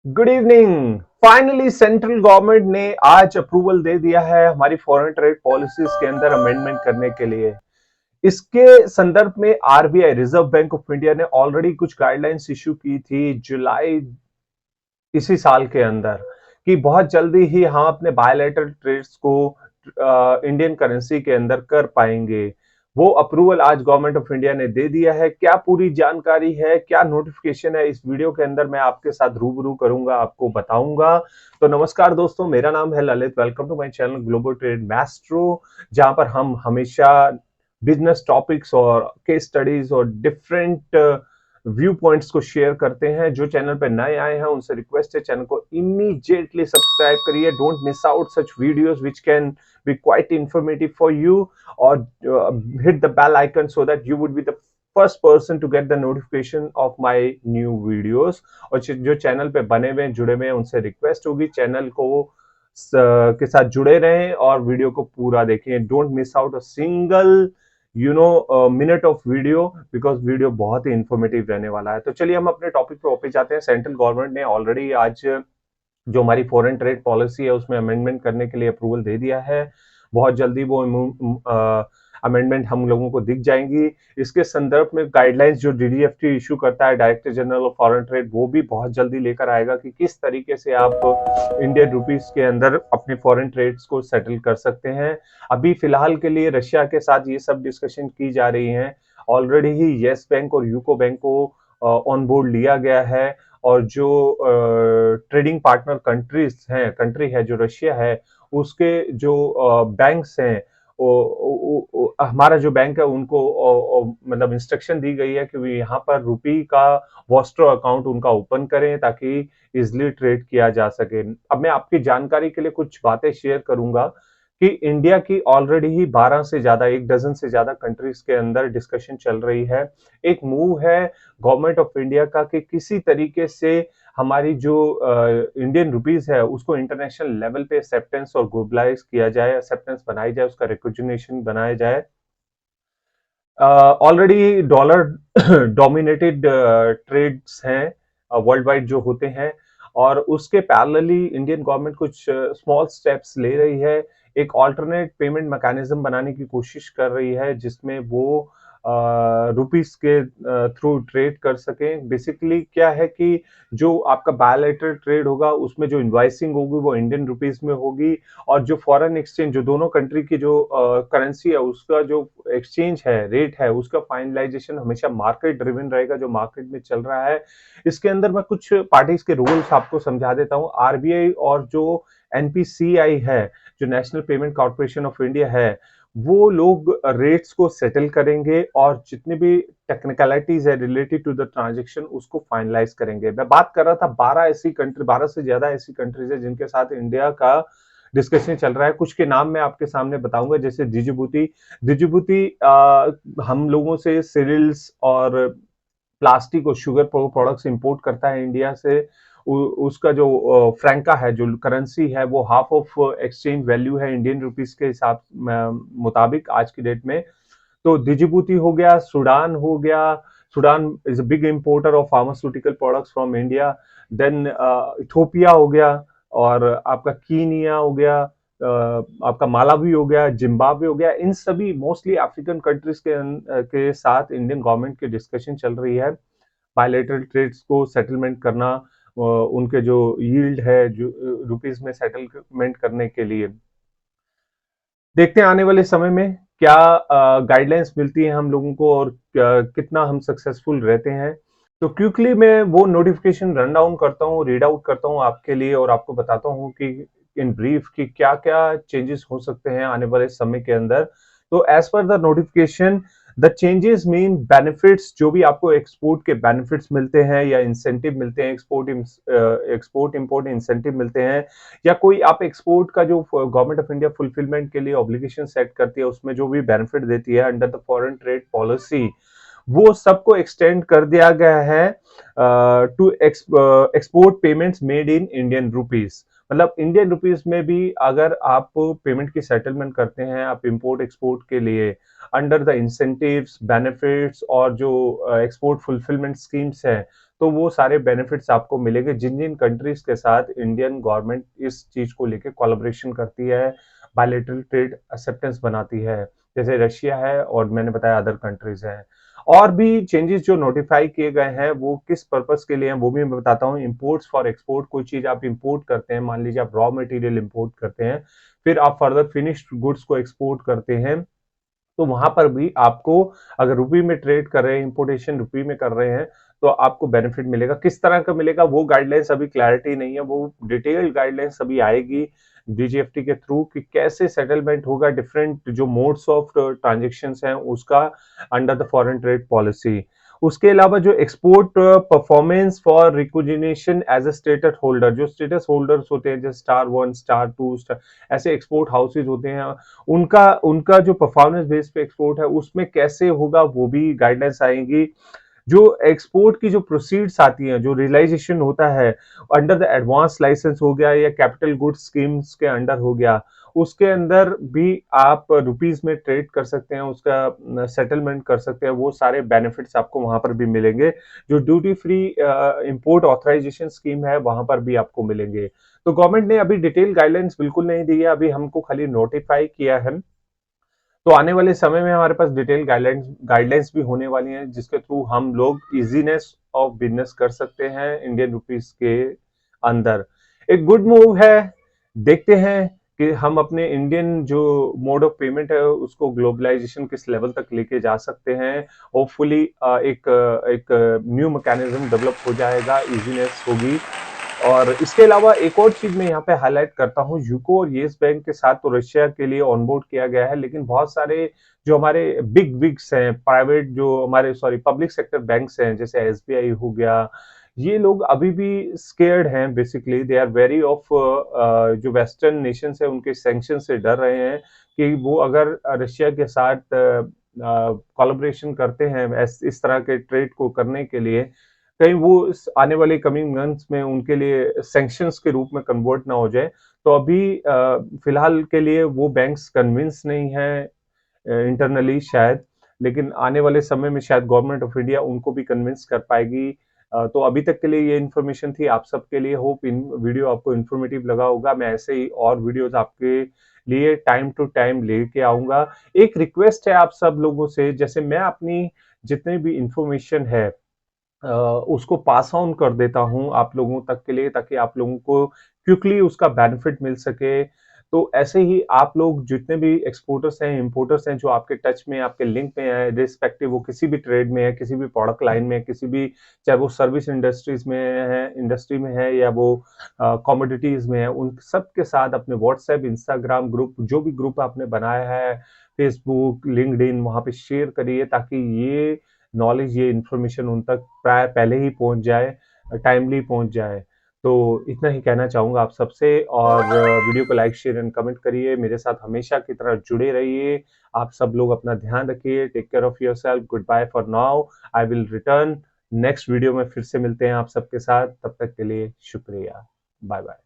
Good evening. Finally central government ने आज approval दे दिया है हमारी फॉरेन ट्रेड पॉलिसीज के अंदर अमेंडमेंट करने के लिए। इसके संदर्भ में RBI reserve bank of India ने ऑलरेडी कुछ गाइडलाइंस इशू की थी जुलाई इसी साल के अंदर कि बहुत जल्दी ही हम अपने बायलैटरल ट्रेड्स को इंडियन करेंसी के अंदर कर पाएंगे। वो अप्रूवल आज गवर्नमेंट ऑफ इंडिया ने दे दिया है। क्या पूरी जानकारी है, क्या नोटिफिकेशन है, इस वीडियो के अंदर मैं आपके साथ रूबरू करूंगा, आपको बताऊंगा। तो नमस्कार दोस्तों, मेरा नाम है Lalit. Welcome to my channel global trade maestro, जहां पर हम हमेशा बिजनेस टॉपिक्स और केस स्टडीज और डिफरेंट व्यू पॉइंट्स को शेयर करते हैं। जो चैनल पे नए आए हैं उनसे रिक्वेस्ट है, चैनल को इमीडिएटली सब्सक्राइब करिए। Don't miss out such videos which can be quite informative for you, और hit the bell icon so that you would be the first person to get the notification of my new videos. और जो channel पे बने हुए जुड़े हुए हैं उनसे रिक्वेस्ट होगी चैनल को के साथ जुड़े रहें और वीडियो को पूरा देखें। Don't miss out a single minute of video, because video बहुत ही इंफॉर्मेटिव रहने वाला है। तो चलिए हम अपने टॉपिक पे वापस जाते हैं। सेंट्रल गवर्नमेंट ने ऑलरेडी आज जो हमारी फॉरेन ट्रेड पॉलिसी है उसमें अमेंडमेंट करने के लिए अप्रूवल दे दिया है। बहुत जल्दी वो अमेंडमेंट हम लोगों को दिख जाएंगी। इसके संदर्भ में गाइडलाइंस जो डीडीएफटी इशू करता है, director general of foreign trade, वो भी बहुत जल्दी लेकर आएगा कि किस तरीके से आप इंडियन रुपीस के अंदर अपने फॉरेन ट्रेड्स को सेटल कर सकते हैं। अभी फिलहाल के लिए रशिया के साथ ये सब डिस्कशन की जा रही है। ऑलरेडी ही येस बैंक और यूको बैंक को ऑन बोर्ड लिया गया है, और जो ट्रेडिंग पार्टनर कंट्री है जो रशिया है, उसके जो बैंक्स हैं, हमारा जो बैंक है उनको मतलब इंस्ट्रक्शन दी गई है कि वे यहाँ पर रुपी का वॉस्ट्रो अकाउंट उनका ओपन करें ताकि इजिली ट्रेड किया जा सके। अब मैं आपकी जानकारी के लिए कुछ बातें शेयर करूंगा कि इंडिया की ऑलरेडी ही 12 से ज्यादा, एक डजन से ज्यादा कंट्रीज के अंदर डिस्कशन चल रही है। एक मूव है गवर्नमेंट ऑफ इंडिया का कि किसी तरीके से हमारी जो इंडियन रुपीज है उसको इंटरनेशनल लेवल पे एक्सेप्टेंस और ग्लोबलाइज किया जाए, एक्सेप्टेंस बनाई जाए, उसका रिकॉग्निशन बनाया जाए। ऑलरेडी डॉलर डोमिनेटेड ट्रेड्स हैं वर्ल्ड वाइड जो होते हैं, और उसके पैरेलली इंडियन गवर्नमेंट कुछ स्मॉल स्टेप्स ले रही है। एक ऑल्टरनेट पेमेंट मैकेनिज्म बनाने की कोशिश कर रही है जिसमें वो रुपीस के थ्रू ट्रेड कर सकें। बेसिकली क्या है कि जो आपका बायलैटरल ट्रेड होगा उसमें जो इनवाइसिंग होगी वो इंडियन रुपीस में होगी, और जो फॉरेन एक्सचेंज, जो दोनों कंट्री की जो करेंसी है उसका जो एक्सचेंज है, रेट है, उसका फाइनलाइजेशन हमेशा मार्केट ड्रिवन रहेगा, जो मार्केट में चल रहा है। इसके अंदर मैं कुछ पार्टीज के रूल्स आपको समझा देता हूँ। आरबीआई और जो एनपीसीआई है, जो national payment corporation of India है, वो लोग रेट्स को सेटल करेंगे और जितने भी टेक्निकलिटीज है रिलेटेड टू द ट्रांजेक्शन उसको फाइनलाइज करेंगे। मैं बात कर रहा था 12 से ज्यादा ऐसी कंट्रीज है जिनके साथ इंडिया का डिस्कशन चल रहा है। कुछ के नाम मैं आपके सामने बताऊंगा, जैसे डिजिबूटी। डिजिबूटी हम लोगों से सीरियल्स और प्लास्टिक और शुगर प्रोडक्ट्स इंपोर्ट करता है इंडिया से। उसका जो फ्रैंका है, जो करेंसी है, वो हाफ ऑफ एक्सचेंज वैल्यू है इंडियन रुपीस के हिसाब मुताबिक आज की डेट में। तो डिजिबूती हो गया, सूडान हो गया। Sudan is a big importer of pharmaceutical products from India. Then Ethiopia हो गया, और आपका कीनिया हो गया, आपका मालावी हो गया, जिम्बाब्वे हो गया। इन सभी मोस्टली अफ्रीकन कंट्रीज के साथ इंडियन गवर्नमेंट की डिस्कशन चल रही है बायलैटरल ट्रेड्स को सेटलमेंट करना, उनके जो यील्ड है जो रुपीस में सेटलमेंट करने के लिए। देखते हैं आने वाले समय में क्या गाइडलाइंस मिलती है हम लोगों को, और कितना हम सक्सेसफुल रहते हैं। तो क्विकली मैं वो नोटिफिकेशन रन डाउन करता हूँ, रीड आउट करता हूँ आपके लिए, और आपको बताता हूँ कि इन ब्रीफ कि क्या क्या चेंजेस हो सकते हैं आने वाले समय के अंदर। तो as per the notification, the changes mean benefits, जो भी आपको एक्सपोर्ट के बेनिफिट्स मिलते हैं या इंसेंटिव मिलते हैं, एक्सपोर्ट इंपोर्ट इंसेंटिव मिलते हैं, या कोई आप एक्सपोर्ट का जो गवर्नमेंट ऑफ इंडिया फुलफिलमेंट के लिए ऑब्लिगेशन सेट करती है उसमें जो भी बेनिफिट देती है under the foreign trade policy, वो सबको एक्सटेंड कर दिया गया है to export payments made in Indian rupees. मतलब इंडियन रुपीस में भी अगर आप पेमेंट की सेटलमेंट करते हैं आप इंपोर्ट एक्सपोर्ट के लिए, अंडर द इंसेंटिव्स, बेनिफिट्स और जो एक्सपोर्ट फुलफिलमेंट स्कीम्स है, तो वो सारे बेनिफिट्स आपको मिलेंगे जिन जिन कंट्रीज के साथ इंडियन गवर्नमेंट इस चीज को लेके कोलैबोरेशन करती है, बायलैटरल ट्रेड एक्सेप्टेंस बनाती है, जैसे रशिया है और मैंने बताया अदर कंट्रीज हैं। और भी चेंजेस जो नोटिफाई किए गए हैं वो किस पर्पस के लिए हैं वो भी मैं बताता हूँ। इंपोर्ट्स फॉर एक्सपोर्ट, कोई चीज आप इंपोर्ट करते हैं, मान लीजिए आप रॉ मटेरियल इंपोर्ट करते हैं, फिर आप फर्दर फिनिश्ड गुड्स को एक्सपोर्ट करते हैं, तो वहां पर भी आपको, अगर रुपी में ट्रेड कर रहे हैं, इंपोर्टेशन रुपी में कर रहे हैं, तो आपको बेनिफिट मिलेगा। किस तरह का मिलेगा वो गाइडलाइंस अभी क्लैरिटी नहीं है, वो डिटेल गाइडलाइंस अभी आएगी डीजीएफटी के थ्रू कि कैसे सेटलमेंट होगा, डिफरेंट जो मोड्स ऑफ ट्रांजेक्शन हैं उसका under the foreign trade policy. उसके अलावा जो export performance for recognition as a status holder, जो स्टेटस होल्डर्स होते हैं जैसे स्टार 1, स्टार 2 स्टार, ऐसे एक्सपोर्ट हाउसेज होते हैं, उनका उनका जो परफॉर्मेंस बेस पे एक्सपोर्ट है उसमें कैसे होगा वो भी गाइडलाइंस आएंगी। जो एक्सपोर्ट की जो प्रोसीड्स आती हैं, जो रियलाइजेशन होता है अंडर द एडवांस लाइसेंस हो गया या कैपिटल गुड्स स्कीम्स के अंडर हो गया, उसके अंदर भी आप रुपीस में ट्रेड कर सकते हैं, उसका सेटलमेंट कर सकते हैं, वो सारे बेनिफिट्स आपको वहां पर भी मिलेंगे। जो duty free import authorisation scheme है वहां पर भी आपको मिलेंगे। तो गवर्नमेंट ने अभी डिटेल गाइडलाइंस बिल्कुल नहीं दी है, अभी हमको खाली नोटिफाई किया है। तो आने वाले समय में हमारे पास डिटेल गाइडलाइंस भी होने वाली हैं जिसके थ्रू हम लोग इजीनेस ऑफ बिजनेस कर सकते हैं इंडियन रुपीस के अंदर। एक गुड मूव है। देखते हैं कि हम अपने इंडियन जो मोड ऑफ पेमेंट है उसको ग्लोबलाइजेशन किस लेवल तक लेके जा सकते हैं। होपफुली एक एक न्यू मैकेनिज्म डेवलप हो जाएगा, इजीनेस होगी। और इसके अलावा एक और चीज मैं यहाँ पे हाईलाइट करता हूँ, यूको और येस बैंक के साथ तो रशिया के लिए ऑनबोर्ड किया गया है, लेकिन बहुत सारे जो हमारे बिग विग्स हैं, प्राइवेट जो हमारे सॉरी पब्लिक सेक्टर बैंक्स हैं जैसे एसबीआई हो गया, ये लोग अभी भी स्केयर्ड हैं। Basically they are very off, जो वेस्टर्न नेशन है उनके सैंक्शन से डर रहे हैं कि वो अगर रशिया के साथ कोलैबोरेशन करते हैं इस तरह के ट्रेड को करने के लिए, कहीं वो आने वाले कमिंग मंथ्स में उनके लिए सैंक्शंस के रूप में कन्वर्ट ना हो जाए। तो अभी फिलहाल के लिए वो बैंक्स कन्विंस नहीं है इंटरनली शायद, लेकिन आने वाले समय में शायद गवर्नमेंट ऑफ इंडिया उनको भी कन्विंस कर पाएगी। तो अभी तक के लिए ये इन्फॉर्मेशन थी आप सबके लिए। होप इन वीडियो आपको इन्फॉर्मेटिव लगा होगा। मैं ऐसे ही और वीडियोस आपके लिए टाइम टू टाइम लेके आऊंगा। एक रिक्वेस्ट है आप सब लोगों से, जैसे मैं अपनी जितनी भी इंफॉर्मेशन है उसको पास ऑन कर देता हूं आप लोगों तक के लिए, ताकि आप लोगों को क्विकली उसका बेनिफिट मिल सके। तो ऐसे ही आप लोग जितने भी एक्सपोर्टर्स हैं, इंपोर्टर्स हैं, जो आपके टच में, आपके लिंक में है, रिस्पेक्टिव वो किसी भी ट्रेड में है, किसी भी प्रोडक्ट लाइन में है, किसी भी, चाहे वो सर्विस इंडस्ट्रीज में है, इंडस्ट्री में है, या वो कमोडिटीज में है, उन सब के साथ अपने व्हाट्सएप, इंस्टाग्राम ग्रुप, जो भी ग्रुप आपने बनाया है, फेसबुक, लिंक्डइन, वहां पे शेयर करिए ताकि ये नॉलेज, ये इन्फॉर्मेशन उन तक प्राय पहले ही पहुंच जाए, टाइमली पहुंच जाए। तो इतना ही कहना चाहूंगा आप सबसे। और वीडियो को लाइक, शेयर एंड कमेंट करिए, मेरे साथ हमेशा की तरह जुड़े रहिए। आप सब लोग अपना ध्यान रखिए, take care of yourself, goodbye for now. I will return next video में, फिर से मिलते हैं आप सबके साथ, तब तक के लिए शुक्रिया, बाय बाय।